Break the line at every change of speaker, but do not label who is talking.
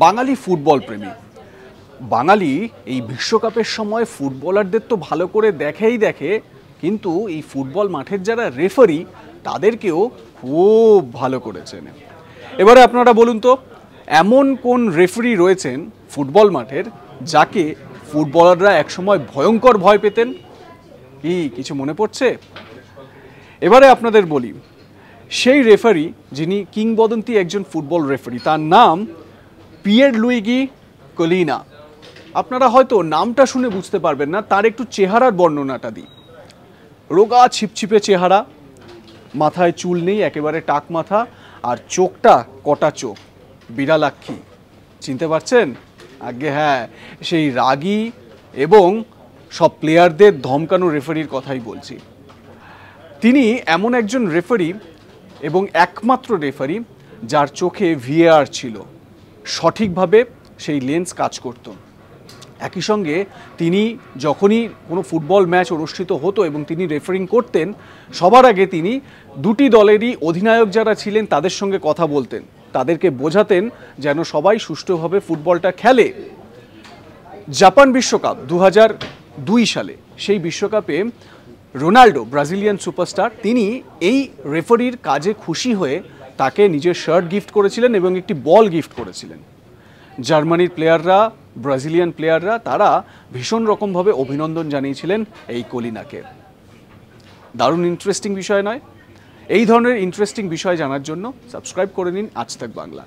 বাঙালি football প্রেমী বাঙালি এই বিশ্বকাপের সময় ফুটবলারদের তো ভালো করে দেখে, কিন্তু এই ফুটবল মাঠের যারা রেফারি তাদেরকেও খুব ভালো করে চেনে। এবারে আপনারা বলুন তো, এমন কোন রেফারি রয়েছেন ফুটবল মাঠের যাকে ফুটবলাররা একসময় ভয়ঙ্কর ভয় পেতেন? কিছু মনে পড়ছে? এবারে আপনাদের বলি, সেই রেফারি যিনি কিংবদন্তি একজন ফুটবল রেফারি, তার নাম পিয়েরলুইগি কোলিনা। আপনারা হয়তো নামটা শুনে বুঝতে পারবেন না, তার একটু চেহারার বর্ণনাটা দিই। রোগা ছিপছিপে চেহারা, মাথায় চুল নেই, একেবারে টাক মাথা, আর চোখটা কটা চোখ, বিড়ালাক্ষী। চিনতে পারছেন? আগে হ্যাঁ, সেই রাগী এবং সব প্লেয়ারদের ধমকানো রেফারির কথাই বলছি। তিনি এমন একজন রেফারি এবং একমাত্র রেফারি যার চোখে ভিএআর ছিল, সঠিকভাবে সেই লেন্স কাজ করত। একই সঙ্গে তিনি যখনই কোনো ফুটবল ম্যাচ অনুষ্ঠিত হতো এবং তিনি রেফারিং করতেন, সবার আগে তিনি দুটি দলেরই অধিনায়ক যারা ছিলেন তাদের সঙ্গে কথা বলতেন, তাদেরকে বোঝাতেন যেন সবাই সুষ্ঠুভাবে ফুটবলটা খেলে। জাপান বিশ্বকাপ 2002 সালে, সেই বিশ্বকাপে রোনাল্ডো, ব্রাজিলিয়ান সুপারস্টার, তিনি এই রেফারির কাজে খুশি হয়ে তাকে নিজের শার্ট গিফট করেছিলেন এবং একটি বল গিফট করেছিলেন। জার্মানির প্লেয়াররা, ব্রাজিলিয়ান প্লেয়াররা, তারা ভীষণ রকমভাবে অভিনন্দন জানিয়েছিলেন এই কোলিনাকে। দারুণ ইন্টারেস্টিং বিষয় নয়? এই ধরনের ইন্টারেস্টিং বিষয় জানার জন্য সাবস্ক্রাইব করে নিন আজ তাক বাংলা।